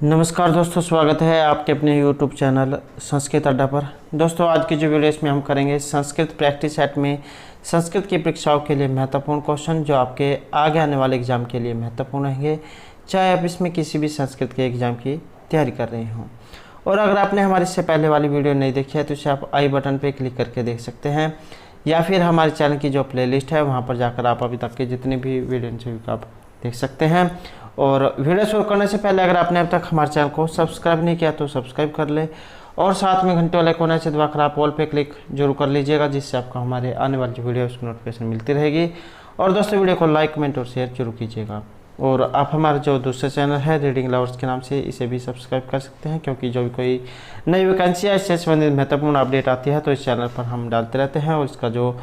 नमस्कार दोस्तों, स्वागत है आपके अपने YouTube चैनल संस्कृत अड्डा पर। दोस्तों, आज की जो वीडियो इसमें हम करेंगे संस्कृत प्रैक्टिस सेट में संस्कृत की परीक्षाओं के लिए महत्वपूर्ण क्वेश्चन जो आपके आगे आने वाले एग्ज़ाम के लिए महत्वपूर्ण रहेंगे, चाहे आप इसमें किसी भी संस्कृत के एग्ज़ाम की तैयारी कर रहे हों। और अगर आपने हमारे इससे पहले वाली वीडियो नहीं देखी है तो इसे आप आई बटन पर क्लिक करके देख सकते हैं, या फिर हमारे चैनल की जो प्लेलिस्ट है वहाँ पर जाकर आप अभी तक के जितने भी वीडियो आप देख सकते हैं। और वीडियो शुरू करने से पहले अगर आपने अब तक हमारे चैनल को सब्सक्राइब नहीं किया तो सब्सक्राइब कर ले, और साथ में घंटे वाले कोने से दबाकर आप ऑल पे क्लिक जरूर कर लीजिएगा, जिससे आपको हमारे आने वाली जो वीडियो उसकी नोटिफिकेशन मिलती रहेगी। और दोस्तों, वीडियो को लाइक, कमेंट और शेयर जरूर कीजिएगा। और आप हमारा जो दूसरा चैनल है रीडिंग लवर्स के नाम से, इसे भी सब्सक्राइब कर सकते हैं, क्योंकि जो भी कोई नई वैकेंसी या इससे संबंधित महत्वपूर्ण अपडेट आती है तो इस चैनल पर हम डालते रहते हैं। और इसका जो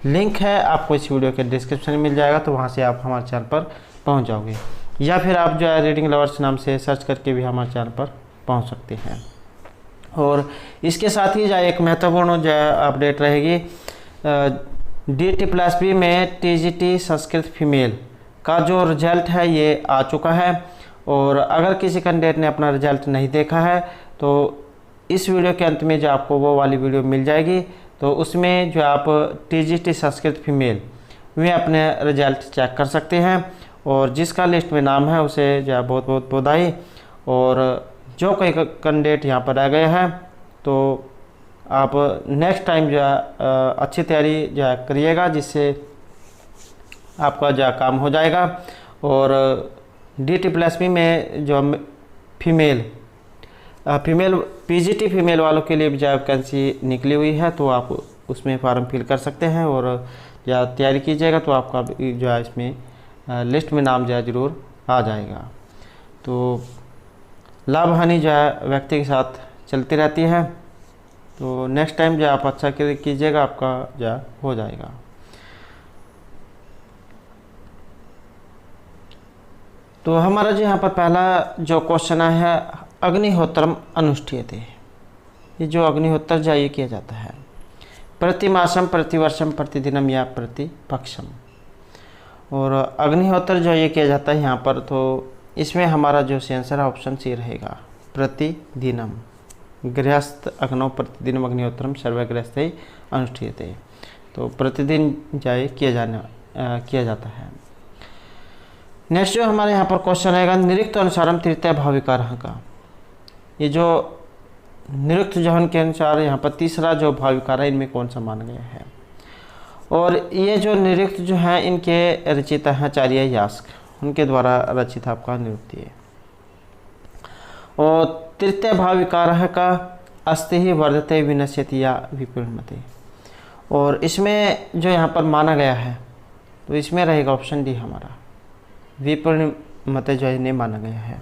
लिंक है आपको इस वीडियो के डिस्क्रिप्शन में मिल जाएगा, तो वहाँ से आप हमारे चैनल पर पहुँच जाओगे, या फिर आप जो है रीडिंग लवर्स नाम से सर्च करके भी हमारे चैनल पर पहुंच सकते हैं। और इसके साथ ही जो एक महत्वपूर्ण जो है अपडेट रहेगी, DT+B में TGT संस्कृत फीमेल का जो रिजल्ट है ये आ चुका है। और अगर किसी कैंडिडेट ने अपना रिजल्ट नहीं देखा है तो इस वीडियो के अंत में जो आपको वो वाली वीडियो मिल जाएगी, तो उसमें जो आप TGT संस्कृत फीमेल में अपने रिजल्ट चेक कर सकते हैं। और जिसका लिस्ट में नाम है उसे जो है बहुत बहुत बधाई। और जो कोई कैंडिडेट यहाँ पर रह गए हैं तो आप नेक्स्ट टाइम जो है अच्छी तैयारी जो है करिएगा, जिससे आपका जो काम हो जाएगा। और DT+B में जो फीमेल PGT फीमेल वालों के लिए भी जो वैकेंसी निकली हुई है, तो आप उसमें फॉर्म फिल कर सकते हैं और या तैयारी कीजिएगा, तो आपका जो है इसमें लिस्ट में नाम जो है जरूर आ जाएगा। तो लाभ हानि जो है व्यक्ति के साथ चलती रहती है, तो नेक्स्ट टाइम जो आप अच्छा कीजिएगा, आपका जो हो जाएगा। तो हमारा जो यहाँ पर पहला जो क्वेश्चन है, अग्निहोत्रम अनुष्ठीयते। ये जो अग्निहोत्र जो ये किया जाता है प्रतिमासम, प्रतिवर्षम, प्रतिदिनम या प्रतिपक्षम। और अग्निहोत्र जो ये किया जाता है यहाँ पर, तो इसमें हमारा जो आंसर है ऑप्शन सी रहेगा, प्रतिदिनम। गृहस्थ अग्नौ प्रतिदिनम अग्निहोत्रम सर्वे गृहस्थ अनुष्ठीयते। तो प्रतिदिन जाए किया जाता है। नेक्स्ट जो हमारे यहाँ पर क्वेश्चन रहेगा, निरुक्त अनुसारम तृतीय भाविकार का। ये जो निरुक्त जोहन के अनुसार यहाँ पर तीसरा जो भाविकार है, इनमें कौन सा माना गया है। और ये जो निरुक्त जो है इनके रचिता हैं आचार्य यास्क, उनके द्वारा रचित आपका निरुक्ति है। और तृतीय भाव विकार का अस्ति ही वर्धते विनश्यति या विपणमते। और इसमें जो यहाँ पर माना गया है, तो इसमें रहेगा ऑप्शन डी हमारा, विपणमते जो इन्हें माना गया है।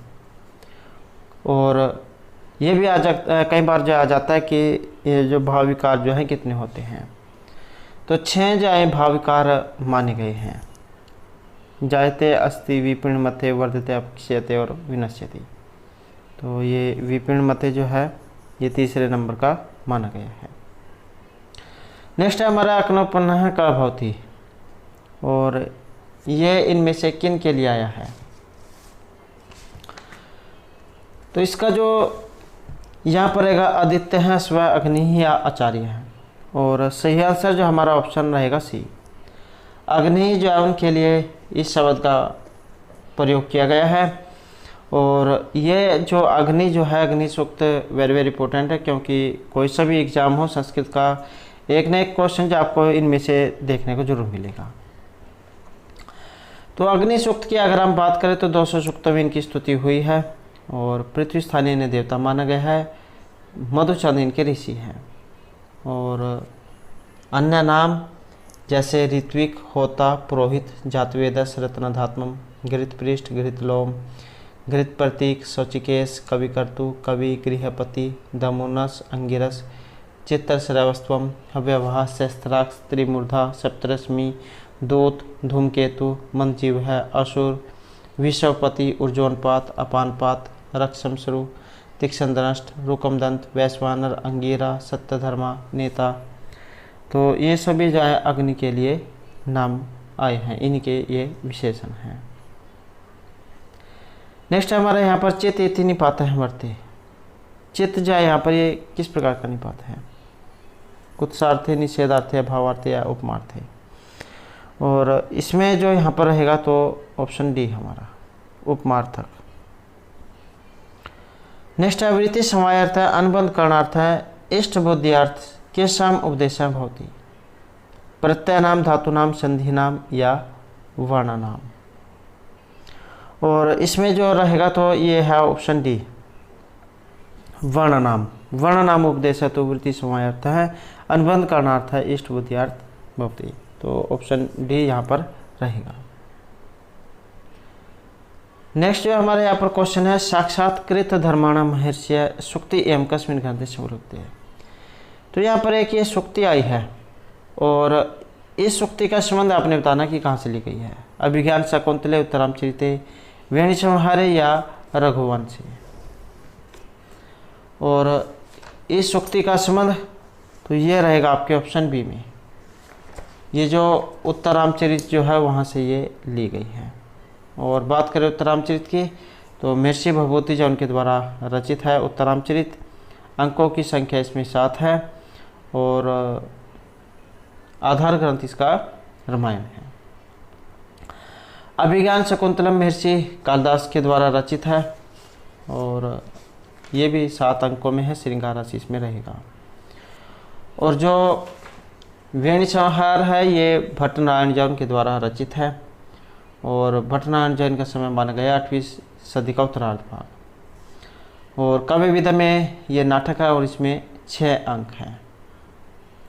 और ये भी कई बार जो आ जाता है कि ये जो भाव विकार जो है कितने होते हैं, तो 6 जो भाव विकार माने गए हैं, जायते, अस्ति, विपणमते, वर्धते, अपक्षयते और विनश्यति। तो ये विपणमते जो है ये तीसरे नंबर का माना गया है। नेक्स्ट है हमारा अकनोपन्नः का भवति, और ये इनमें से किन के लिए आया है। तो इसका जो यहाँ पर रहेगा आदित्य है, स्व, अग्नि या आचार्य है। और सही आंसर जो हमारा ऑप्शन रहेगा सी, अग्नि जो है उनके लिए इस शब्द का प्रयोग किया गया है। और ये जो अग्नि जो है, अग्नि सूक्त वेरी वेरी इंपॉर्टेंट है, क्योंकि कोई सा भी एग्जाम हो संस्कृत का, एक न एक क्वेश्चन जो आपको इनमें से देखने को जरूर मिलेगा। तो अग्नि सूक्त की अगर हम बात करें तो 200 सूक्तों में इनकी स्तुति हुई है। और पृथ्वी स्थानीय इन्हें देवता माना गया है, मधुचंद इनके ऋषि हैं। और अन्य नाम जैसे ऋत्विक, होता, पुरोहित, जातवेदस, रत्नधात्मम, घृतपृष्ठ, घृतलोम, घृत प्रतीक, शौचिकेश, कविकर्तु, कवि, गृहपति, दमुनस, अंगिरस, चित्रश्रवस्त्वम, हव्यवहा, शस्त्राक्ष, त्रिमूर्धा, सप्तरश्मि, दूत, धूमकेतु, मंदजीव है, असुर, विश्वपति, ऊर्जोनपात, अपानपात, रक्षमश्रु, तीक्ष्णदंष्ट, रुकमदंत, वैश्वानर, अंगीरा, सत्यधर्मा, नेता। तो ये सभी जो है अग्नि के लिए नाम आए हैं, इनके ये विशेषण हैं। नेक्स्ट हमारा यहाँ पर चित इति निपात है वर्ते। चित जाए यहाँ पर ये किस प्रकार का निपात है? कुत्सार्थे, निषेधार्थे, भावार्थे या उपमार्थे। और इसमें जो यहाँ पर रहेगा तो ऑप्शन डी हमारा उपमार्थक। नेक्स्ट है वृत्ति समवायार्थ है, अनुबंध करणार्थ है, इष्ट बुद्धियार्थ के सम उपदेशा भवति। प्रत्यय नाम, धातु नाम, संधि नाम या वर्ण नाम। और इसमें जो रहेगा तो ये है ऑप्शन डी वर्ण नाम। वर्ण नाम उपदेश है तो वृत्ति समवायार्थ है, अनुबंध करणार्थ है, इष्ट बुद्धियार्थ भवति। तो ऑप्शन डी यहाँ पर रहेगा। नेक्स्ट जो हमारे यहाँ पर क्वेश्चन है साक्षात्कृत धर्माणाम महर्षि सुक्ति एवं कस्मिन् ग्रंथे संवृत्ति है। तो यहाँ पर एक ये सुक्ति आई है और इस सुक्ति का संबंध आपने बताना कि कहाँ से ली गई है। अभिज्ञान शकुंतले, उत्तरामचरिते, वेणुसंहारे या रघुवंशी। और इस सुक्ति का संबंध तो ये रहेगा आपके ऑप्शन बी में। ये जो उत्तरामचरित जो है वहाँ से ये ली गई है। और बात करें उत्तरामचरित की तो महर्षि भभूति जो उनके द्वारा रचित है उत्तरामचरित। अंकों की संख्या इसमें 7 है और आधार ग्रंथ इसका रामायण है। अभिज्ञान शकुंतलम महर्षि कालिदास के द्वारा रचित है और ये भी 7 अंकों में है, श्रृंगार राशि इसमें रहेगा। और जो वेणुसंहार है ये भट्ट नारायण जैन के द्वारा रचित है और भट्ट नारायण जैन का समय माना गया 8वीं सदी का उत्तरार्ध भाग। और काव्य विधा में ये नाटक है और इसमें 6 अंक हैं।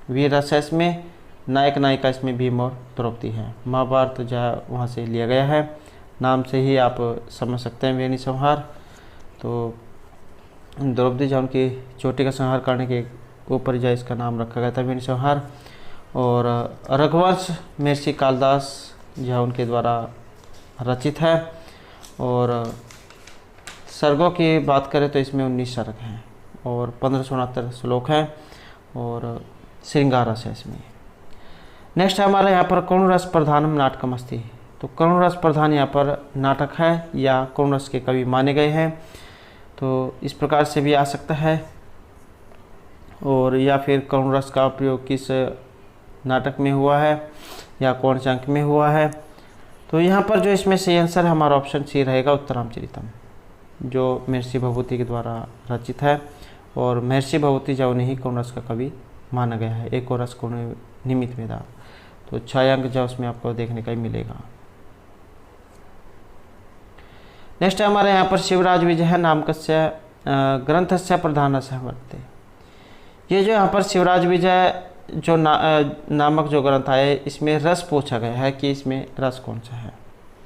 वीर रस है इसमें, नायक नायिका इसमें भीम और द्रौपदी है। महाभारत जो है वहाँ से लिया गया है, नाम से ही आप समझ सकते हैं वेणुसंहार। तो द्रौपदी जो उनकी चोटी का संहार करने के ऊपर जो इसका नाम रखा गया था वेणुसंहार। और रघुवंश महर्षि कालिदास जो उनके द्वारा रचित है। और सर्गों की बात करें तो इसमें 19 सर्ग हैं और 1569 श्लोक हैं और श्रृंगार रस है इसमें। नेक्स्ट है हमारा यहाँ पर करुण रस प्रधानम नाटकम अस्ति। तो करुण रस प्रधान यहाँ पर नाटक है या करुण रस के कवि माने गए हैं, तो इस प्रकार से भी आ सकता है। और या फिर करुण रस का प्रयोग किस नाटक में हुआ है या कौन से अंक में हुआ है। तो यहाँ पर जो इसमें सही आंसर हमारा ऑप्शन सी रहेगा उत्तरामचरितम, जो महर्षि भभूति के द्वारा रचित है। और महर्षि भभूति जो उन्हें ही करुण रस का कवि माना गया है। एक और रस को निमित्त वेदा। तो 6 अंक जो उसमें आपको देखने का ही मिलेगा। नेक्स्ट हमारे यहाँ पर शिवराज विजय नामकस्य ग्रंथस्य प्रधान रस वर्तते। ये जो यहाँ पर शिवराज विजय जो नामक जो ग्रंथ है इसमें रस पूछा गया है कि इसमें रस कौन सा है,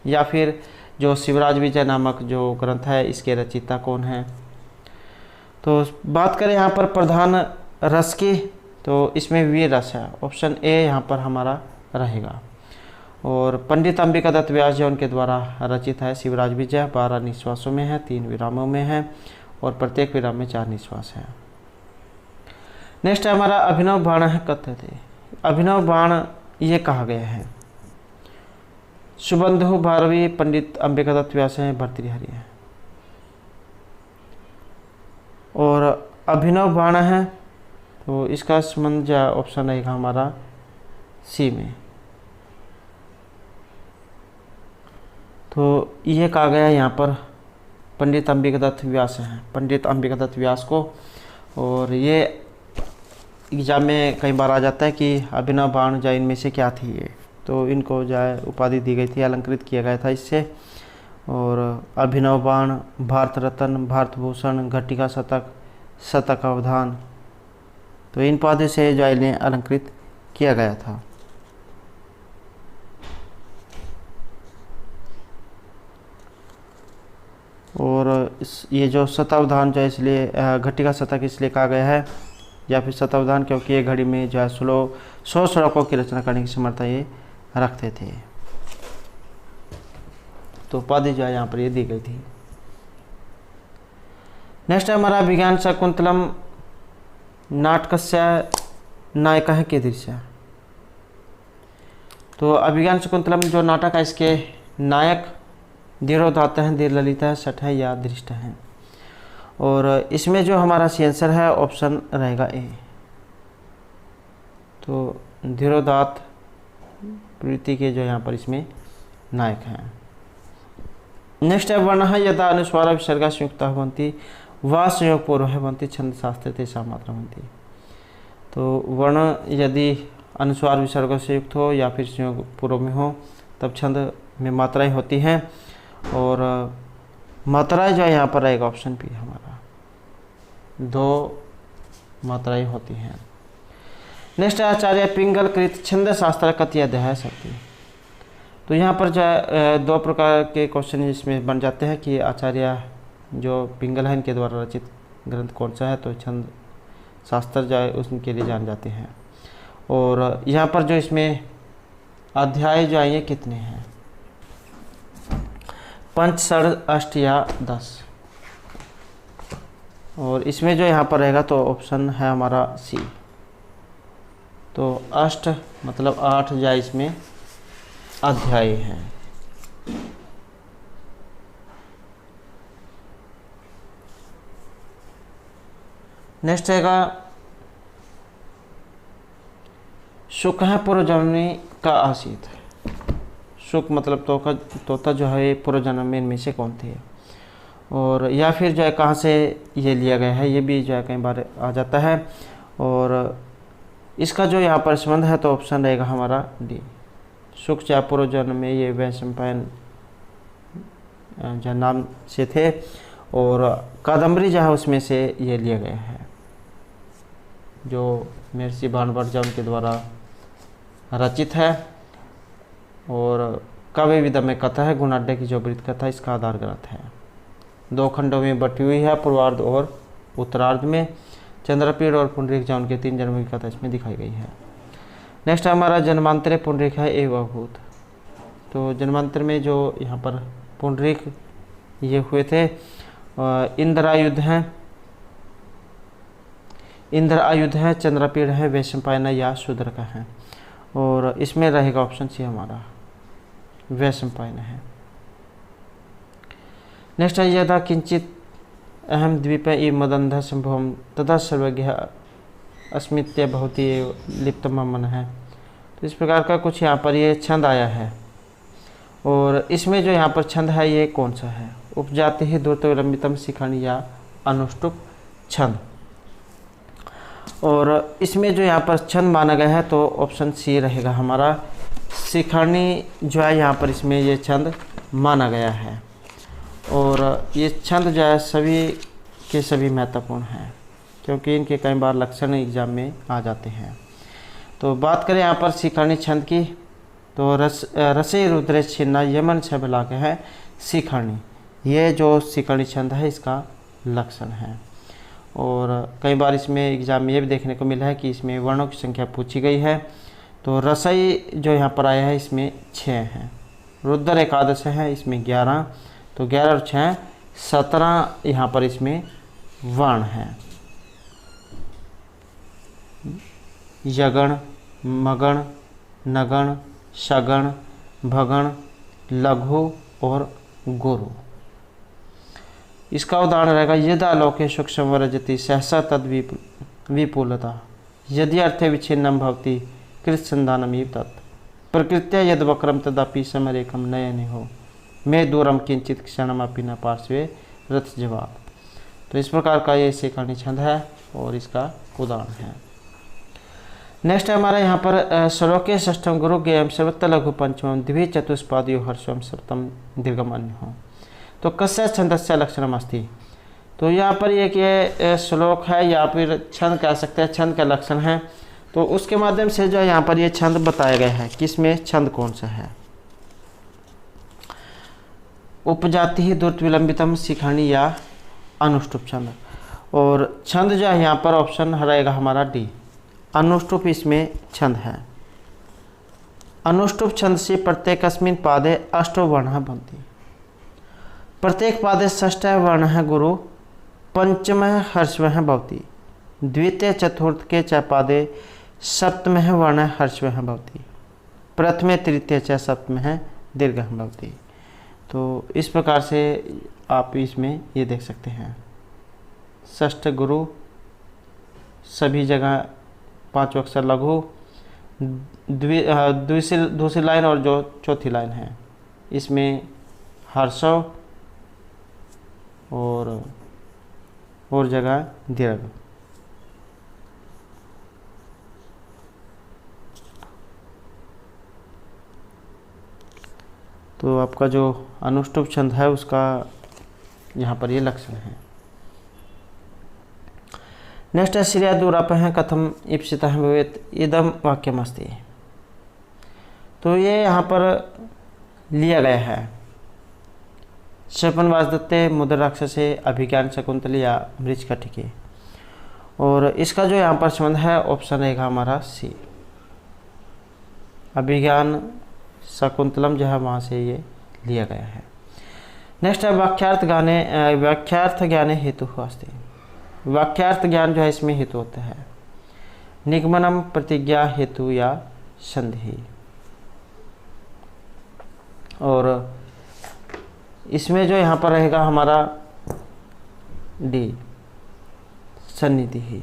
या फिर जो शिवराज विजय नामक जो ग्रंथ है इसके रचयिता कौन है। तो बात करें यहाँ पर प्रधान रस की तो इसमें वीर रस है, ऑप्शन ए यहाँ पर हमारा रहेगा। और पंडित अंबिका दत्त व्यास जी उनके द्वारा रचित है शिवराज विजय। 12 निश्वासों में है, 3 विरामों में है और प्रत्येक विराम में 4 निश्वास है। नेक्स्ट हमारा अभिनव बाण है कथ्यते। अभिनव बाण ये कहा गया है। सुबंधु भारवी, पंडित अंबिका दत्त व्यास हैं, भर्तृहरि है। और अभिनव बाण है तो इसका संबंध ऑप्शन रहेगा हमारा सी में। तो ये कहा गया यहाँ पर पंडित अंबिका दत्त व्यास हैं, पंडित अंबिका दत्त व्यास को। और ये एग्जाम में कई बार आ जाता है कि अभिनव बाण जो इनमें से क्या थी ये, तो इनको जो है उपाधि दी गई थी, अलंकृत किया गया था इससे। और अभिनव बाण, भारत रत्न, भारत भूषण, घटिका शतक, शतक अवधान, तो इन उपाधि से जो इन्हें अलंकृत किया गया था। और ये जो शतावधान जो इसलिए घटिका शतक इसलिए कहा गया है या फिर शतावधान क्योंकि ये घड़ी में जो है 100 श्लोकों की रचना करने की समर्था ये रखते थे। तो उपाधि जो है यहाँ पर ये दी गई थी। नेक्स्ट है हमारा विज्ञान शकुंतलम नाटकस्य नायिका कीदृशः। तो अभिज्ञान शकुंतलम जो नाटक है इसके नायक दीर्घोदात्त है, दीर्घललित है, सठ है या दृष्ट है। और इसमें जो हमारा सी आंसर है ऑप्शन रहेगा ए। तो दीर्घोदात्त प्रवृत्ति के जो यहाँ पर इसमें नायक हैं। नेक्स्ट है वर्ण यदा अनुस्वार विसर्ग संयुक्त भवन्ति वा संयोग पूर्व भवन्ति छंद शास्त्र तेषां मात्रा भवन्ति। तो वर्ण यदि अनुस्वार विसर्ग से युक्त हो या फिर संयोग पूर्व में हो तब छंद में मात्राएं होती हैं। और मात्राएं जो है यहाँ पर रहेगा ऑप्शन बी हमारा, 2 मात्राएं होती हैं। नेक्स्ट है आचार्य पिंगल कृत छंद शास्त्र कथ्य अध्याय शक्ति। तो यहाँ पर जो है 2 प्रकार के क्वेश्चन इसमें बन जाते हैं कि आचार्य जो पिंगल है इनके द्वारा रचित ग्रंथ कौन सा है। तो छंद शास्त्र जो है उसके लिए जान जाते हैं। और यहाँ पर जो इसमें अध्याय जो है ये कितने हैं, 5, 6, 8 या 10। और इसमें जो यहाँ पर रहेगा तो ऑप्शन है हमारा सी। तो 8 मतलब 8 या इसमें अध्याय हैं। नेक्स्ट रहेगा शुक है पूर्वजन्मी का आसित। शुक मतलब तोता जो है पूर्वजन्म में इनमें से कौन थे। और या फिर जो है कहाँ से ये लिया गया है, ये भी जो है कई बार आ जाता है। और इसका जो यहाँ पर संबंध है तो ऑप्शन रहेगा हमारा डी। शुक जो पूर्वजन्म में ये वैशंपायन जो नाम से थे और कादम्बरी जो है उसमें से ये लिया गया है, जो महर्षि भानुभट उनके द्वारा रचित है। और काव्य विधा में कथा है, गुणाढ्य की जो वृत्त कथा इसका आधार ग्रंथ है। 2 खंडों में बटी हुई है, पूर्वार्ध और उत्तरार्ध में। चंद्रपीड़ और पुंडरीक जो उनके 3 जन्मों की कथा इसमें दिखाई गई है। नेक्स्ट हमारा जन्मांतरे पुंडरीक है एवं अभूत। तो जन्मांतर में जो यहाँ पर पुंडरीक ये हुए थे, इंद्रायुध हैं, इंद्र आयुध है, चंद्रपीड़ है, वैशंपायन या शूद्रक है। और इसमें रहेगा ऑप्शन सी हमारा वैशंपायन है। नेक्स्ट है यदा किंचित अहम द्वीप मदंध संभवम तदा सर्वज्ञ अस्मित्य बहुत ही लिप्त मन है। तो इस प्रकार का कुछ यहाँ पर ये छंद आया है। और इसमें जो यहाँ पर छंद है ये कौन सा है, उपजाति ही द्रुत विलंबितम शिखंडी या अनुष्टुप छंद। और इसमें जो यहाँ पर छंद माना गया है तो ऑप्शन सी रहेगा हमारा शिखंडी जो है यहाँ पर इसमें ये छंद माना गया है। और ये छंद जो है सभी के सभी महत्वपूर्ण हैं क्योंकि इनके कई बार लक्षण एग्जाम में आ जाते हैं। तो बात करें यहाँ पर शिखंडी छंद की तो रसे रुद्र छिन्ना यमन छबला के है शिखंडी। ये जो शिखंडी छंद है इसका लक्षण है। और कई बार इसमें एग्जाम में ये भी देखने को मिला है कि इसमें वर्णों की संख्या पूछी गई है। तो रसई जो यहाँ पर आया है इसमें 6 हैं। रुद्र एकादश है इसमें 11, तो 11 और 6 17 यहाँ पर इसमें वर्ण हैं। यगण, मगण, नगण, शगण, भगण, लघु और गुरु। इसका उदाहरण रहेगा यदा लोके सूक्ष्म वरजति सहसा तद विपुलता यदि अर्थे विच्छिन्नम भवति कृतसंधानम तत् प्रकृत्या यद वक्रम तदापि समरेकम नयने हो मैं दूरम किंचित क्षणमपि न पार्श्वे रथ जवाब। तो इस प्रकार का ये शिखंडी छंद है और इसका उदाहरण है। नेक्स्ट है हमारा यहाँ पर श्लोके षष्ठम गुरु ज्ञेयम सर्वत्र लघु पंचमम द्वि चतुष्पादियो हर्षम सप्तम दीर्घम अन्य हो। तो कस्य छंदस्य लक्षणम अस्ति। तो यहाँ पर ये श्लोक है या फिर छंद कह सकते हैं, छंद का लक्षण है। तो उसके माध्यम से जो यहाँ पर ये छंद बताया गया है कि इसमें छंद कौन सा है। उपजाति ही द्रुत विलंबितम शिखंडी या अनुष्टुप छंद। और छंद जो है यहाँ पर ऑप्शन रहेगा हमारा डी, अनुष्टुप इसमें छंद है। अनुष्टुप छंद से प्रत्येकस्मिन् पादे अष्टो वर्णः भवन्ति। प्रत्येक पादे षष्ठ वर्ण है गुरु, पंचम हर्षव भवति, द्वितीय चतुर्थ के च पादे सप्तम वर्ण हर्षव भवति, प्रथमे तृतीय च सप्तम दीर्घ भवति। तो इस प्रकार से आप इसमें ये देख सकते हैं। षष्ठ गुरु, सभी जगह 5 अक्षर लघु, दूसरी लाइन और जो चौथी लाइन है इसमें हर्षव और जगह दीर्घ। तो आपका जो अनुष्टुप छंद है उसका यहाँ पर ये लक्षण है। नेक्स्ट है श्रिया दुरापह कथम ईप्सितः भवेत् इदम वाक्यमस्ति। तो ये यहाँ पर लिया गया है शपनवासदत्ते मुद्र राक्षसे अभिज्ञान शकुंतली या मृच्छकटिके, और इसका जो यहाँ पर संबंध है ऑप्शन रहेगा हमारा सी, अभिज्ञान शकुंतलम जो है वहाँ से ये लिया गया है। नेक्स्ट है वाक्यार्थ ज्ञाने हेतु अस्ति। वाक्यार्थ ज्ञान जो है इसमें हेतु होता है निगमनम प्रतिज्ञा हेतु या संधि, और इसमें जो यहाँ पर रहेगा हमारा डी सन्निधि ही।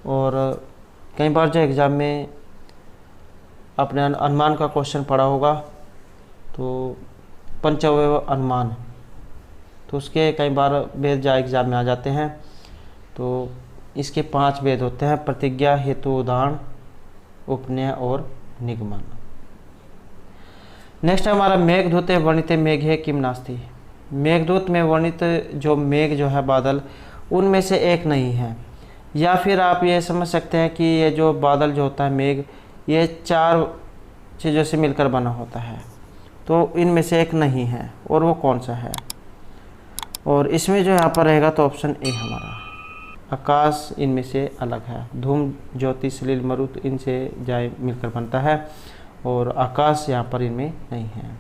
और कई बार जो एग्ज़ाम में अपने अनुमान का क्वेश्चन पड़ा होगा तो पंचअवयव अनुमान, तो उसके कई बार वेद जो एग्ज़ाम में आ जाते हैं। तो इसके 5 वेद होते हैं प्रतिज्ञा हेतु उदाहरण उपनय और निगमन। नेक्स्ट है हमारा मेघदूते वर्णिते मेघे किम नास्ति। मेघदूत में वर्णित जो मेघ जो है बादल उनमें से एक नहीं है, या फिर आप ये समझ सकते हैं कि ये जो बादल जो होता है मेघ ये 4 चीज़ों से मिलकर बना होता है, तो इनमें से एक नहीं है, और वो कौन सा है। और इसमें जो यहाँ पर रहेगा तो ऑप्शन ए हमारा आकाश इनमें से अलग है। धूम ज्योति सलिल मरुत इनसे जाए मिलकर बनता है, और आकाश यहाँ पर इनमें नहीं है।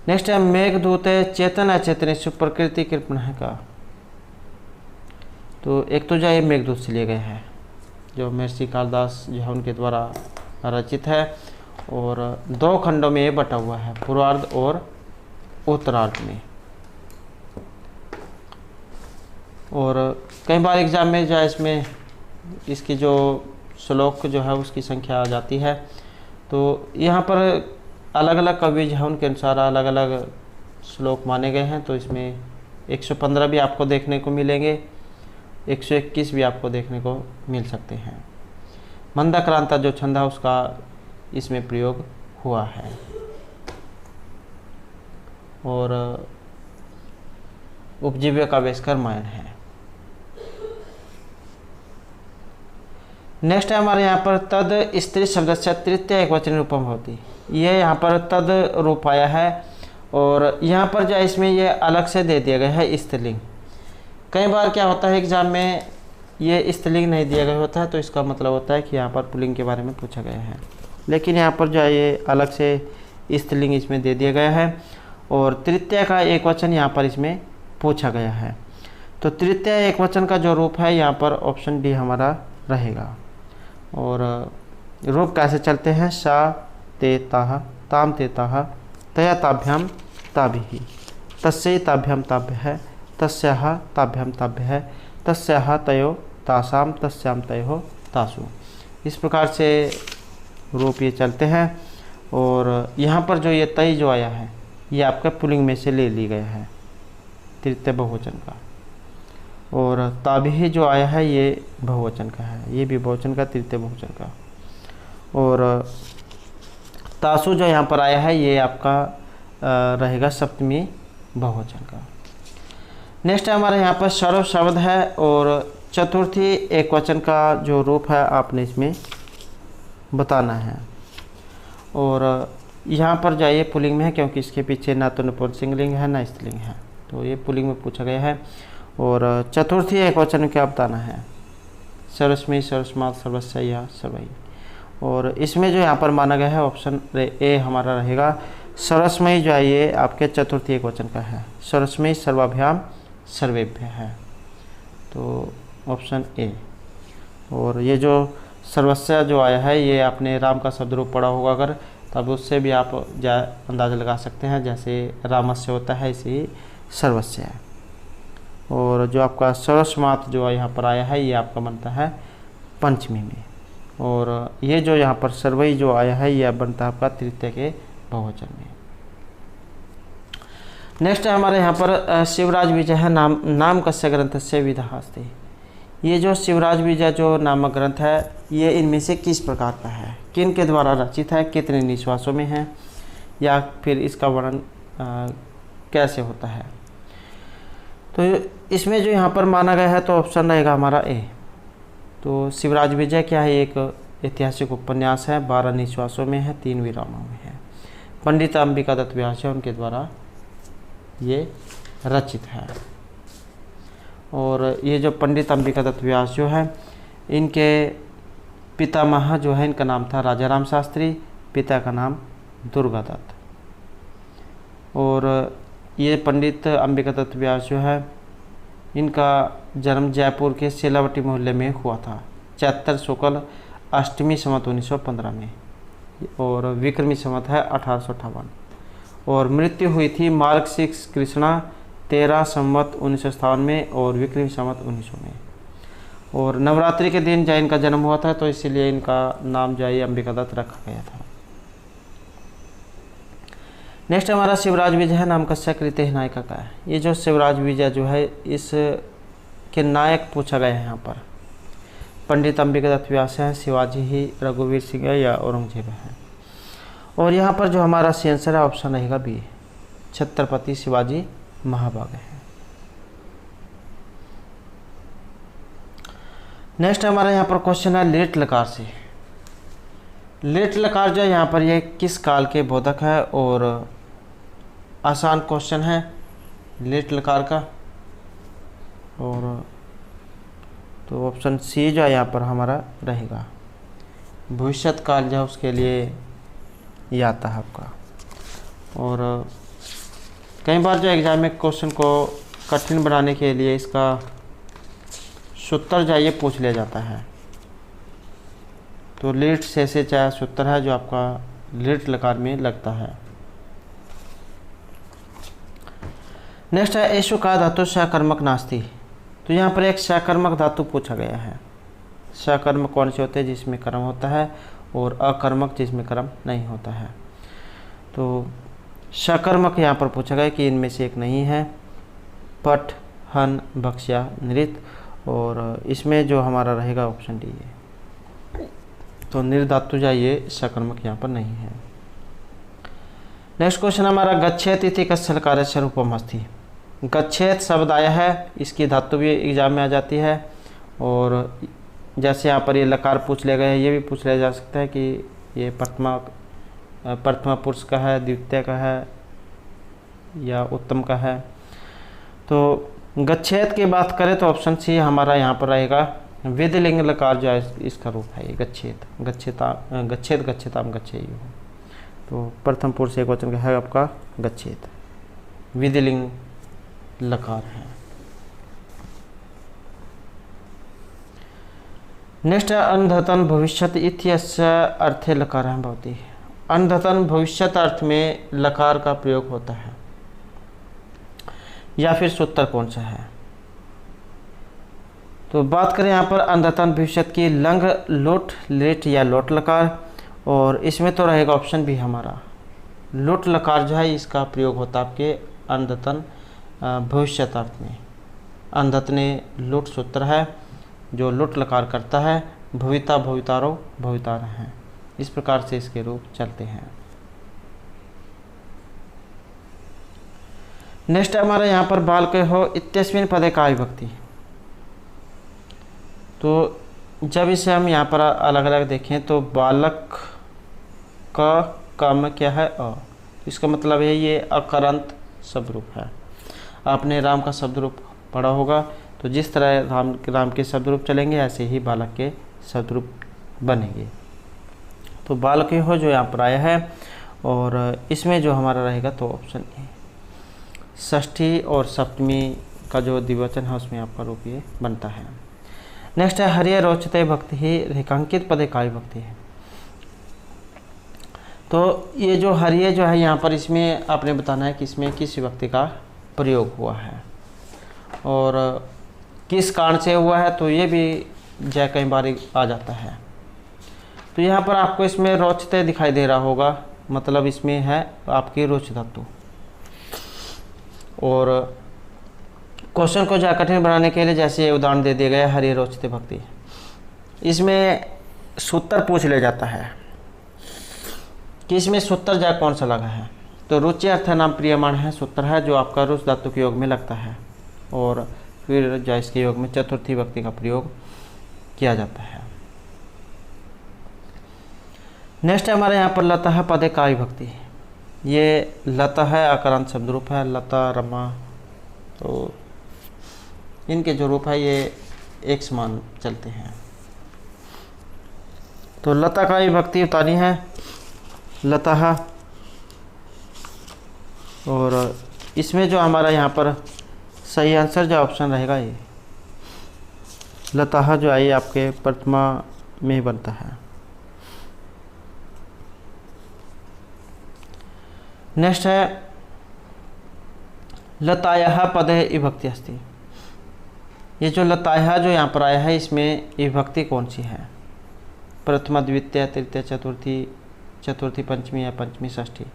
नेक्स्ट है मेघदूत चेतन अचेतन प्रकृति कृपण का। तो एक तो जो ये मेघदूत से लिए गए हैं जो महर्षि कालिदास जो है उनके द्वारा रचित है, और 2 खंडों में ये बटा हुआ है, पूर्वार्ध और उत्तरार्ध में। और कई बार एग्जाम में जो है इसमें इसकी जो श्लोक जो है उसकी संख्या आ जाती है, तो यहाँ पर अलग अलग कवि जो है उनके अनुसार अलग अलग श्लोक माने गए हैं। तो इसमें 115 भी आपको देखने को मिलेंगे, 121 भी आपको देखने को मिल सकते हैं। मंदाक्रांता जो छंद है उसका इसमें प्रयोग हुआ है। और उपजीव्य का वेश रामायण है। नेक्स्ट है हमारे यहाँ पर तद स्त्री शब्द से तृतीय एकवचन रूपम होती। ये यहाँ पर तद रूप आया है, और यहाँ पर जो इसमें ये अलग से दे दिया गया है स्त्रीलिंग। कई बार क्या होता है एग्जाम में ये स्त्रीलिंग नहीं दिया गया होता है, तो इसका मतलब होता है कि यहाँ पर पुल्लिंग के बारे में पूछा गया है, लेकिन यहाँ पर जो है ये अलग से स्त्रीलिंग इसमें दे दिया गया है, और तृतीय का एकवचन यहाँ पर इसमें पूछा गया है। तो तृतीय एकवचन का जो रूप है यहाँ पर ऑप्शन डी हमारा रहेगा। और रूप कैसे चलते हैं, सा ते ताह ताम ते ताह तया ताभ्याम ताभिः तस्यै ताभ्याम ताभ्य है तस्याः ताभ्याम ताभ्य है तस्याः तयो तासाम तस्याम तयो तासु। इस प्रकार से रूप ये चलते हैं। और यहाँ पर जो ये तय जो आया है ये आपका पुल्लिंग में से ले ली गया है तृतीय बहुवचन का, और ताभिः जो आया है ये बहुवचन का है, ये भी बहुवचन का तृतीय बहुवचन का। और तासु जो यहाँ पर आया है ये आपका रहेगा सप्तमी बहुवचन का। नेक्स्ट है हमारे यहाँ पर सर्व शब्द है, और चतुर्थी एकवचन का जो रूप है आपने इसमें बताना है। और यहाँ पर जाइए पुल्लिंग में है, क्योंकि इसके पीछे ना तो नपुंसकलिंग है ना स्त्रीलिंग है, तो ये पुल्लिंग में पूछा गया है। और चतुर्थी एकवचन में क्या बताना है, सर्वस्मि सर्वस्मात् सर्वस्य या सर्वै। और इसमें जो यहाँ पर माना गया है ऑप्शन ए हमारा रहेगा। सर्वस्मयी जो है ये आपके चतुर्थी एकवचन का है, सर्वस्मयी सर्वाभ्याम सर्वेभ्य है। तो ऑप्शन ए। और ये जो सर्वस्व जो आया है ये आपने राम का शब्द रूप पढ़ा होगा अगर, तब उससे भी आप अंदाज़ा लगा सकते हैं, जैसे रामस्य होता है इसी सर्वस्व है। और जो आपका सरस्मात जो यहाँ पर आया है ये आपका बनता है पंचमी में। और ये जो यहाँ पर सर्वई जो आया है ये बनता है आपका तृतीय के बहुवचन में। नेक्स्ट है हमारे यहाँ पर शिवराज विजय है नाम कस्य ग्रंथस्य विधा अस्ति। ये जो शिवराज विजय जो नामक ग्रंथ है ये इनमें से किस प्रकार का है, किन के द्वारा रचित है, कितने निश्वासों में है, या फिर इसका वर्णन कैसे होता है। तो इसमें जो यहाँ पर माना गया है तो ऑप्शन रहेगा हमारा ए। तो शिवराज विजय क्या है, एक ऐतिहासिक उपन्यास है, 12 निश्वासों में है, 3 विरामों में है। पंडित अंबिका दत्त व्यास है उनके द्वारा ये रचित है। और ये जो पंडित अंबिका दत्त व्यास जो है इनके पितामह जो है इनका नाम था राजा राम शास्त्री, पिता का नाम दुर्गा दत्त। और ये पंडित अंबिका दत्त व्यास जो है इनका जन्म जयपुर के सेलावटी मोहल्ले में हुआ था चैत्र शुक्ल अष्टमी संवत 1915 में, और विक्रमी संवत है 1858। और मृत्यु हुई थी मार्ग 6 कृष्णा 13 संवत 1957 में और विक्रमी संवत 1900 में। और नवरात्रि के दिन जब इनका जन्म हुआ था तो इसीलिए इनका नाम जो है अंबिका दत्त रखा गया था। नेक्स्ट हमारा शिवराज विजय है नाम कस्य कृते नायिका का है। ये जो शिवराज विजय जो है इस के नायक पूछा गया है यहाँ पर पंडित अंबिका दत्त व्यास हैं, शिवाजी ही, रघुवीर सिंह है या औरंगजेब है। और यहाँ पर जो हमारा सी आंसर है ऑप्शन रहेगा बी, छत्रपति शिवाजी महाभाग है। नेक्स्ट हमारा यहाँ पर क्वेश्चन है लेट लकार से। लेट लकार जो है यहाँ पर ये किस काल के बोधक है, और आसान क्वेश्चन है लेट लकार का। और तो ऑप्शन सी जो है यहाँ पर हमारा रहेगा, भविष्यत काल जो है उसके लिए ये आता है आपका। और कई बार जो एग्जाम में क्वेश्चन को कठिन बनाने के लिए इसका सूत्र जो ये पूछ लिया जाता है। तो लेट से चाहे सूत्र है जो आपका लेट लकार में लगता है। नेक्स्ट है एशु का धातु सकर्मक नास्ति। तो यहाँ पर एक सकर्मक धातु पूछा गया है। सकर्मक कौन से होते हैं, जिसमें कर्म होता है, और अकर्मक जिसमें कर्म नहीं होता है। तो सकर्मक यहाँ पर पूछा गया कि इनमें से एक नहीं है, पट, हन, भक्ष्या, नृत। और इसमें जो हमारा रहेगा ऑप्शन डी है। तो निर्धातु जाइए सकर्मक यहाँ पर नहीं है। नेक्स्ट क्वेश्चन हमारा गच्छेत इति कस्य लकारस्य रूपम अस्ति। गच्छेत शब्द आया है, इसकी धातु भी एग्जाम में आ जाती है। और जैसे यहाँ पर ये लकार पूछ लिया गया है, ये भी पूछ लिया जा सकता है कि ये प्रथमा पुरुष का है, द्वितीय का है या उत्तम का है। तो गच्छेत की बात करें तो ऑप्शन सी हमारा यहाँ पर रहेगा, विधिलिंग लकार जो है इसका रूप है ये गच्छेत, गच्छेताम गच्छेयु। तो प्रथम पुरुष एक वचन का है आपका गच्छेत, विधिलिंग लकार है। नेक्स्ट है अन्धतन भविष्यत इत्यस्य अर्थे लकार है भवति। अन्धतन भविष्यत अर्थ में लकार का प्रयोग होता है, या फिर सूत्र कौन सा है। तो बात करें यहाँ पर अंधतन भविष्यत की, लंग, लोट, लेट या लोट लकार। और इसमें तो रहेगा ऑप्शन भी हमारा लोट लकार जो है इसका प्रयोग होता है आपके अंधतन भविष्यत अर्थ में। अंधतने लोट सूत्र है जो लोट लकार करता है, भविता भवितारो भवितार हैं, इस प्रकार से इसके रूप चलते हैं। नेक्स्ट हमारा यहाँ पर बालक हो इत्यस्मिन् पदे का विभक्ति। तो जब इसे हम यहाँ पर अलग अलग देखें तो बालक का काम क्या है अ, इसका मतलब है ये अकरंत शब्द रूप है। आपने राम का शब्द रूप पढ़ा होगा, तो जिस तरह राम के शब्द रूप चलेंगे ऐसे ही बालक के शब्द रूप बनेंगे। तो बालक हो जो यहाँ पर आया है, और इसमें जो हमारा रहेगा तो ऑप्शन ए, षष्ठी और सप्तमी का जो द्विवचन है उसमें आपका रूप ये बनता है। नेक्स्ट है हरिय रोचते भक्ति ही रेखांकित पदे का विभक्ति है। तो ये जो हरिय जो है यहाँ पर इसमें आपने बताना है कि इसमें किस विभक्ति का प्रयोग हुआ है और किस कारण से हुआ है, तो ये भी जय कई बार आ जाता है। तो यहाँ पर आपको इसमें रोचते दिखाई दे रहा होगा, मतलब इसमें है आपकी रोच धातु। और क्वेश्चन को ज्यादा कठिन बनाने के लिए जैसे उदाहरण दे दिया गया हरिय रोचते भक्ति, इसमें सूत्र पूछ लिया जाता है कि इसमें सूत्र जा कौन सा लगा है। तो रुचि अर्थ नाम प्रियमाण है, सूत्र है जो आपका रुच धातु के योग में लगता है और फिर जा इसके योग में चतुर्थी विभक्ति का प्रयोग किया जाता है। नेक्स्ट है हमारे यहाँ पर लता पदे का विभक्ति। ये लता है आकारांत शब्द रूप है, लता रमा, तो इनके जो रूप है ये एक समान चलते हैं। तो लता का विभक्ति उतारी है लता, और इसमें जो हमारा यहाँ पर सही आंसर जो ऑप्शन रहेगा ये लता जो आई आपके प्रथमा में बनता है। नेक्स्ट है लतायः पदे विभक्ति अस्ति। ये जो लतायः जो यहाँ पर आया है इसमें विभक्ति कौन सी है? प्रथमा द्वितीय तृतीय चतुर्थी, चतुर्थी पंचमी या पंचमी षष्ठी।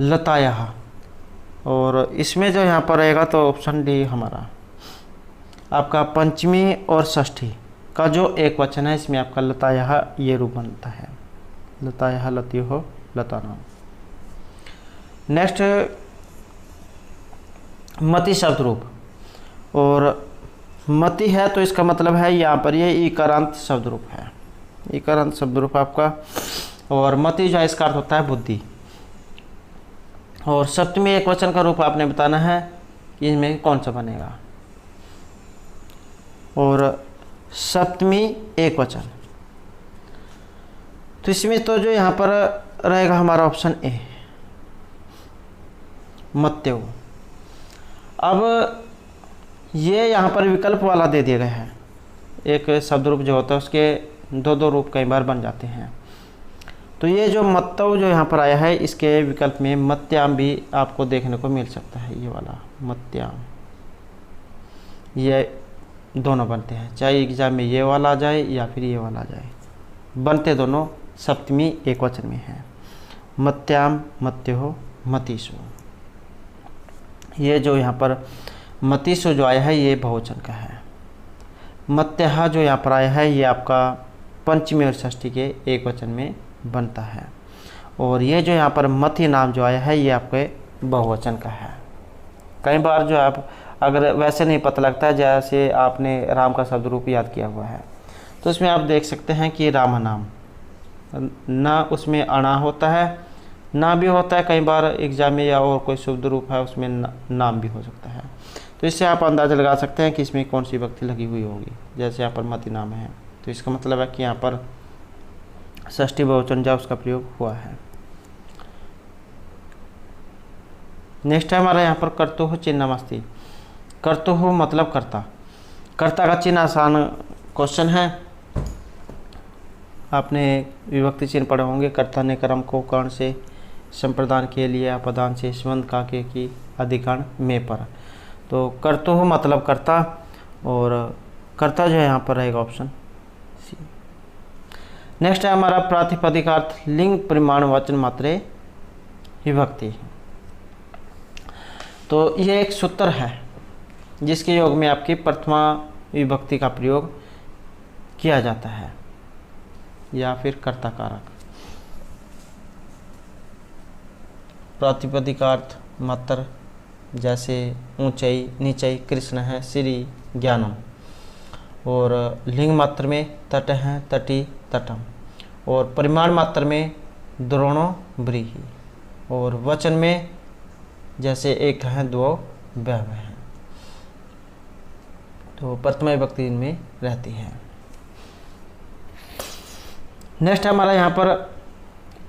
लतायः, और इसमें जो यहाँ पर रहेगा तो ऑप्शन डी हमारा आपका पंचमी और षष्ठी का जो एक वचन है इसमें आपका लतायः ये रूप बनता है। लतायः लत्योः लतानाम। नेक्स्ट मति शब्द रूप, और मति है तो इसका मतलब है यहाँ पर ये इकारांत शब्द रूप है, इकारांत शब्द रूप आपका। और मति जो है इसका अर्थ होता है बुद्धि। और सप्तमी एक वचन का रूप आपने बताना है कि इनमें कौन सा बनेगा। और सप्तमी एक वचन, तो इसमें तो जो यहाँ पर रहेगा हमारा ऑप्शन ए मत्यो। अब ये यहाँ पर विकल्प वाला दे दिया गया है, एक शब्द रूप जो होता है उसके दो दो रूप कई बार बन जाते हैं। तो ये जो मत्तव जो यहाँ पर आया है इसके विकल्प में मत्याम भी आपको देखने को मिल सकता है। ये वाला मत्याम, ये दोनों बनते हैं, चाहे एग्जाम में ये वाला आ जाए या फिर ये वाला आ जाए, बनते दोनों सप्तमी एक वचन में है। मत्याम मत्यो मतीसु। ये जो यहाँ पर मतीसु जो आया है ये बहुवचन का है। मत्यः जो यहाँ पर आया है ये आपका पंचमी और षष्ठी के एक वचन में बनता है। और ये जो यहाँ पर मति नाम जो आया है ये आपके बहुवचन का है। कई बार जो आप अगर वैसे नहीं पता लगता है, जैसे आपने राम का शब्द रूप याद किया हुआ है तो इसमें आप देख सकते हैं कि राम नाम ना उसमें अणा होता है, ना भी होता है कई बार एग्जाम में, या और कोई शब्द रूप है उसमें नाम भी हो सकता है। तो इससे आप अंदाज़ा लगा सकते हैं कि इसमें कौन सी विभक्ति लगी हुई होगी। जैसे यहाँ पर मति नाम है तो इसका मतलब है कि यहाँ पर षष्ठी बहुवचन जा उसका प्रयोग हुआ है। नेक्स्ट है हमारा यहाँ पर कर्तुः चिन्हमस्ति। कर्तुः मतलब कर्ता, कर्ता का चिन्ह आसान क्वेश्चन है। आपने विभक्ति चिन्ह पढ़े होंगे। कर्ता ने कर्म को कर्ण से, संप्रदान के लिए अपदान से, संबंध का के की अधिकरण में पर। तो कर्तुः मतलब कर्ता, और कर्ता जो है यहाँ पर रहेगा ऑप्शन सी। नेक्स्ट है हमारा प्रातिपदिकार्थ लिंग परिमाण वचन मात्रे विभक्ति। तो ये एक सूत्र है जिसके योग में आपकी प्रथमा विभक्ति का प्रयोग किया जाता है या फिर कर्ता कारक। प्रातिपदिकार्थ मात्र जैसे ऊंचाई नीचाई, कृष्ण है, श्री ज्ञानम। और लिंग मात्र में तट है, तटी तटम। और परिमाण मात्र में द्रोणो व्रीहि। और वचन में जैसे एक है, दो बहव हैं। तो प्रथमा विभक्ति इनमें रहती है। नेक्स्ट हमारा यहाँ पर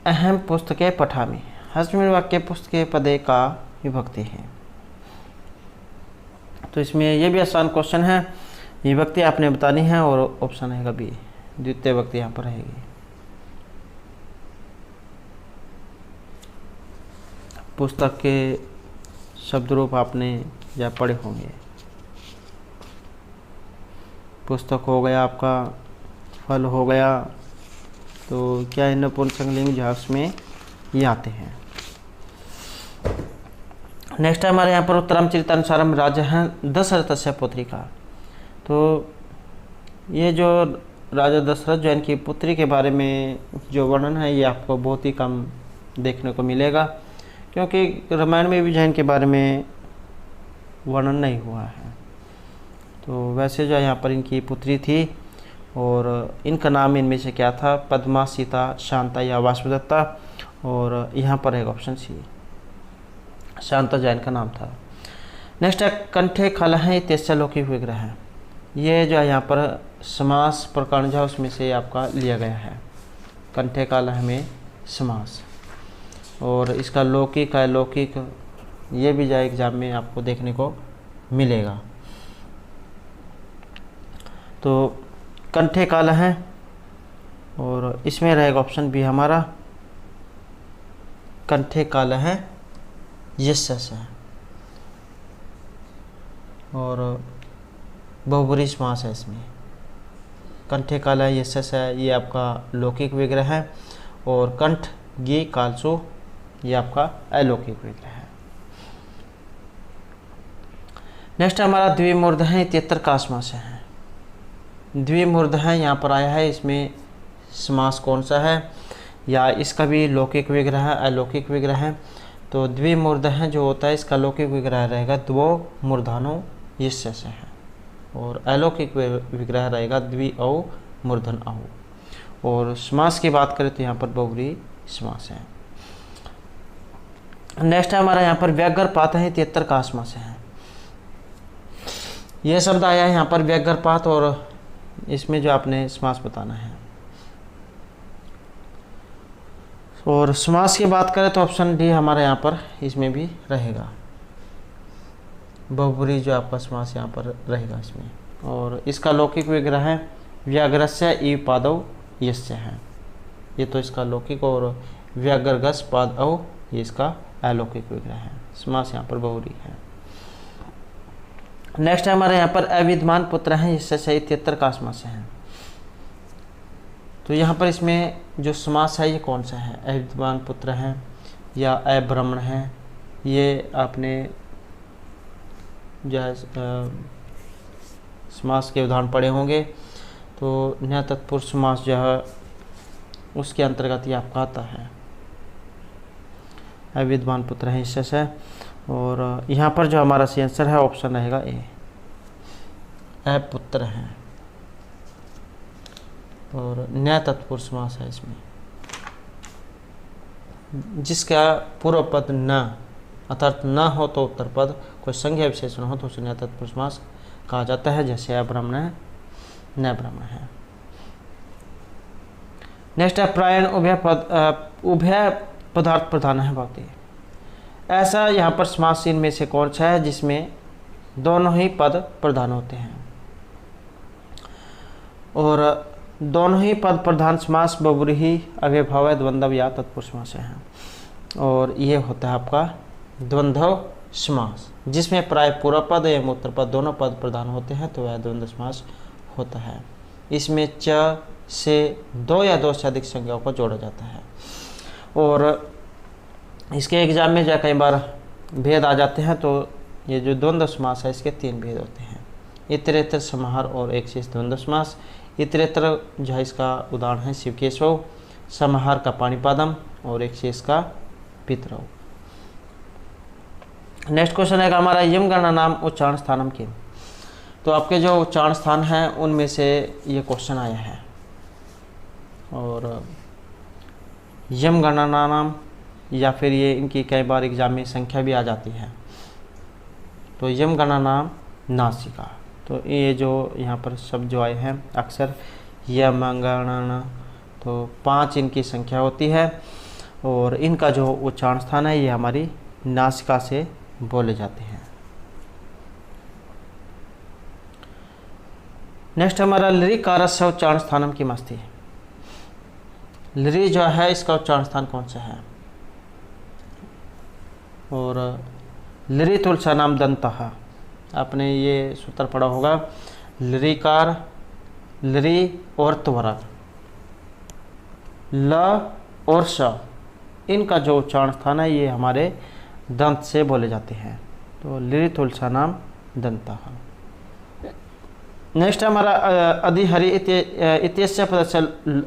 अहम पुस्तके पठामि। हस्मिन् वाक्ये पुस्तके पदे का विभक्ति है। तो इसमें यह भी आसान क्वेश्चन है। विभक्ति आपने बतानी है और ऑप्शन रहेगा बी, द्वितीय विभक्ति यहाँ पर रहेगी। पुस्तक के शब्द रूप आपने या पढ़े होंगे। पुस्तक हो गया आपका, फल हो गया, तो क्या है नपुंसक लिंग जो उसमें ये आते हैं। नेक्स्ट है हमारे यहाँ पर उत्तरम चरितानुसारम राजा हैं दशरथस्य पुत्री का। तो ये जो राजा दशरथ जो इनकी पुत्री के बारे में जो वर्णन है ये आपको बहुत ही कम देखने को मिलेगा, क्योंकि रामायण में भी जो इनके बारे में वर्णन नहीं हुआ है। तो वैसे जो यहाँ पर इनकी पुत्री थी और इनका नाम इनमें से क्या था, पद्मा, सीता, शांता या वासुदत्ता, और यहाँ पर एक ऑप्शन सी, शांता जैन का नाम था। नेक्स्ट है कंठे खल है तेस्या लौकिक विग्रह है। ये जो है यहाँ पर समास प्रकरण जो है उसमें से आपका लिया गया है, कंठे काल में समास, और इसका लौकिक है, लौकिक ये भी जो एग्जाम में आपको देखने को मिलेगा। तो कंठे काल है और इसमें रहेगा ऑप्शन बी हमारा, कंठे काल है यशस है, और बहुब्री समास है इसमें। कंठे काल है यशस है ये आपका लौकिक विग्रह है, और कंठ गी कालसु ये आपका अलौकिक विग्रह है। नेक्स्ट हमारा द्विमूर्ध है 73 का समास है। द्विमूर्ध है यहाँ पर आया है, इसमें समास कौन सा है, या इसका भी लौकिक विग्रह है अलौकिक विग्रह है। तो द्विमूर्ध है जो होता है इसका लौकिक विग्रह रहेगा द्वो मूर्धनो यस्य से है, और अलौकिक विग्रह रहेगा द्वि औ मूर्धन औ। और समास की बात करें तो यहाँ पर बहुब्री समास है। नेक्स्ट है हमारा यहाँ पर व्याघ्रपात है 73 का समास है। यह शब्द आया है यहाँ पर व्याघ्रपात, और इसमें जो आपने समास बताना है। और समास की बात करें तो ऑप्शन डी हमारे यहाँ पर इसमें भी रहेगा, बहुब्री जो आपका समास यहाँ पर रहेगा इसमें। और इसका लौकिक विग्रह है व्याघ्रस्य ई पादौ यस्य है, ये तो इसका लौकिक, और व्याघ्रगस पाद औ ये इसका अलौकिक विग्रह है। समास यहाँ पर बहुब्री है। नेक्स्ट है हमारे यहाँ पर अविद्यमान पुत्र हैं, इससे सही 73 का समास है। तो यहाँ पर इसमें जो समास है ये कौन सा है, अविद्यमान पुत्र हैं या अब्राह्मण है, ये आपने जो है समास के उदाहरण पढ़े होंगे। तो न्याय तत्पुरुष समास जो है उसके अंतर्गत ये आपका आता है, अविद्यमान पुत्र हैं इससे है। और यहाँ पर जो हमारा सही आंसर है ऑप्शन रहेगा ए, अपुत्र हैं, और न्याय तत्पुरुष समास है इसमें, जिसका पूर्व पद न अर्थात न हो तो उत्तर पद कोई संज्ञा विशेषण हो तो उसे न्याय तत्पुरुष समास कहा जाता है, जैसे अब्राह्मण है, न ब्राह्मण है। नेक्स्ट है प्रायण उभय पदार्थ प्रधान है भक्ति। ऐसा यहाँ पर समास में से कौन सा है जिसमें दोनों ही पद प्रधान होते हैं, और दोनों ही पद प्रधान समास बहुब्रीहि अव्ययभाव द्वंद्व या तत्पुरुष समास है। और ये होता है आपका द्वंद्व समास, जिसमें प्राय पूर्व पद एवं उत्तर पद दोनों पद प्रधान होते हैं, तो वह द्वंद्व समास होता है। इसमें च से दो या दो से अधिक संज्ञाओं को जोड़ा जाता है, और इसके एग्जाम में जो कई बार भेद आ जाते हैं। तो ये जो द्वंद्व समास है इसके 3 भेद होते हैं, इतरेतर समाहार और एक शेष द्वंद्व समास। इतरेतर जो है इसका उदाहरण है शिवकेशव, समाहार का पाणिपादम, और एक शेष का पितरव। नेक्स्ट क्वेश्चन है हमारा यम गणना नाम उच्चारण स्थानम किम। तो आपके जो उच्चारण स्थान हैं उनमें से ये क्वेश्चन आया है, और यम गणना नाम या फिर ये इनकी कई बार एग्जाम में संख्या भी आ जाती है। तो यम गणना नाम नासिका, तो ये जो यहाँ पर शब्द जो आए हैं अक्सर यम गणना, तो 5 इनकी संख्या होती है, और इनका जो उच्चारण स्थान है ये हमारी नासिका से बोले जाते हैं। नेक्स्ट हमारा लिरी कारस्य उच्चारण स्थानम किम अस्ति। लिरी जो है इसका उच्चारण स्थान कौन सा है। और लिरी तुलसा नाम दंतः, आपने ये सूत्र पढ़ा होगा, लिरिकार, लिरी और त्वरक, ल और श, इनका जो उच्चारण स्थान है ये हमारे दंत से बोले जाते हैं। तो लिरी तुलसा नाम दंतः। नेक्स्ट हमारा अधिहरि इत्यस्य पदस्य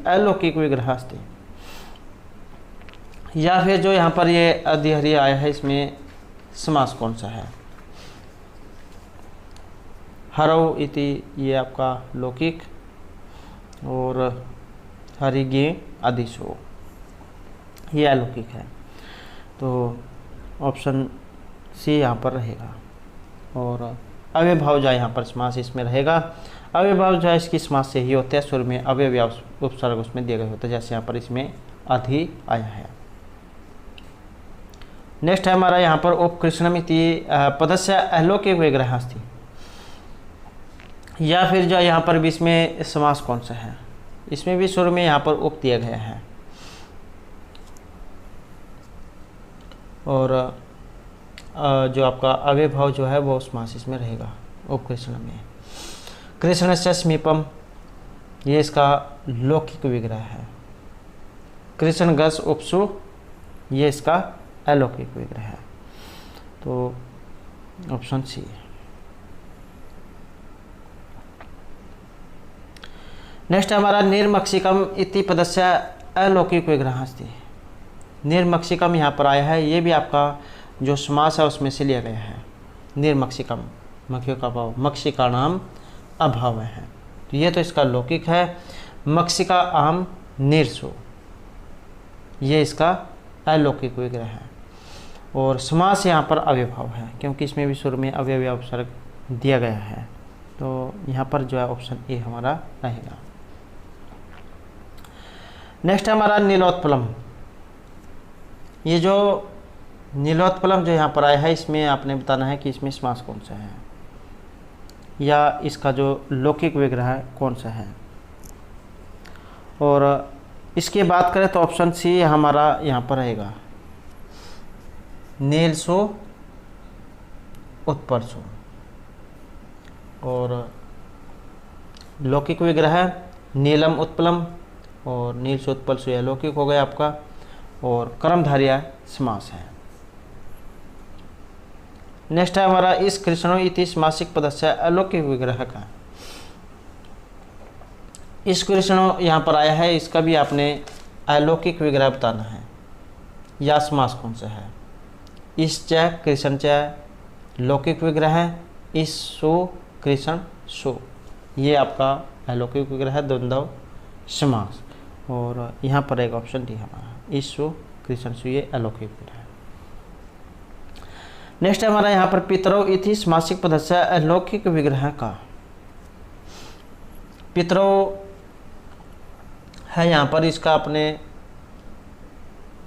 अलौकिक विग्रह अस्ति। या फिर जो यहाँ पर ये अधिहरि आया है इसमें समास कौन सा है। हरौ इति ये आपका लौकिक, और हरिगे अधिशो ये अलौकिक है। तो ऑप्शन सी यहाँ पर रहेगा। और अव्ययभाव जो यहाँ पर समास इसमें रहेगा। अव्ययभाव जो है इसकी समास से ही होते हैं, सुर में अव्यय उपसर्ग उसमें दिए गए होते हैं, जैसे यहाँ पर इसमें अधि आया है। नेक्स्ट है हमारा यहाँ पर उपकृष्णमिति पदस्य अलौकिक विग्रह अस्ति। या फिर जो यहाँ पर भी इसमें समास कौन सा है, इसमें भी सुर में यहाँ पर उप दिया गया है। और जो आपका अव्ययभाव जो है वो समास इसमें रहेगा उपकृष्ण में। कृष्णस्य समीपम ये इसका लौकिक विग्रह है। कृष्ण गस उपसु ये इसका अलौकिक विग्रह है। तो ऑप्शन सी। नेक्स्ट हमारा निर्मक्षिकम इति पदस्य अलौकिक विग्रह अस्ति। निर्मक्षिकम यहाँ पर आया है, ये भी आपका जो समास है उसमें से लिया गया है। निर्मक्षिकम, मक्खियों का अभाव, मक्षिका नाम अभाव है। तो ये तो इसका लौकिक है। मक्षिका आम निर्सो ये इसका अलौकिक विग्रह है। और समास यहाँ पर अव्ययभाव है, क्योंकि इसमें भी सुर में अव्यय उपसर्ग दिया गया है। तो यहाँ पर जो है ऑप्शन ए हमारा रहेगा। नेक्स्ट हमारा नीलोत्पलम। ये जो नीलोत्पलम जो यहाँ पर आया है इसमें आपने बताना है कि इसमें समास कौन सा है, या इसका जो लौकिक विग्रह है कौन सा है। और इसकी बात करें तो ऑप्शन सी हमारा यहाँ पर रहेगा, नीलसो उत्पलसो। और लौकिक विग्रह है नीलम उत्पलम, और नीलसो उत्पलसो यह लौकिक हो गया आपका। और कर्मधारय समास है। नेक्स्ट है हमारा इस कृष्णो इति समासिक पदस्य अलौकिक विग्रह का। इस कृष्णो यहाँ पर आया है, इसका भी आपने अलौकिक विग्रह बताना है, या समास कौन सा है। इस च कृष्ण च लौकिक विग्रह है, इस सो कृष्ण सो ये आपका अलौकिक विग्रह है, द्वंद्व समास। और यहाँ पर एक ऑप्शन डी हमारा, इस सो कृष्ण सो ये अलौकिक विग्रह है। नेक्स्ट हमारा यहाँ पर पितरौ इति समासिक पदस्य अलौकिक विग्रह का। पितरौ है यहाँ पर, इसका अपने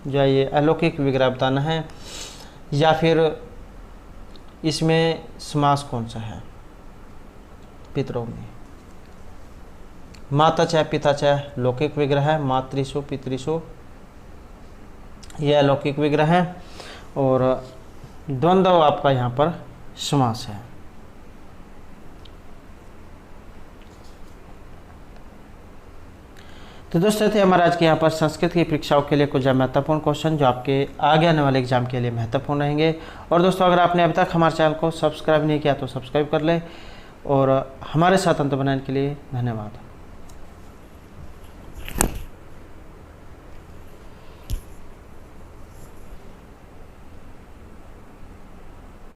जो है ये अलौकिक विग्रह बताना है, या फिर इसमें समास कौन सा है। पितरौ में माता च पिता च लौकिक विग्रह है, मातृसु पितृसु ये अलौकिक विग्रह है। और द्वंद्व आपका यहाँ पर समास है। तो दोस्तों थे हमारा आज के यहाँ पर संस्कृत की परीक्षाओं के लिए कुछ महत्वपूर्ण क्वेश्चन जो आपके आगे आने वाले एग्जाम के लिए महत्वपूर्ण रहेंगे। और दोस्तों अगर आपने अभी तक हमारे चैनल को सब्सक्राइब नहीं किया तो सब्सक्राइब कर ले, और हमारे साथ अंत बनाने के लिए धन्यवाद।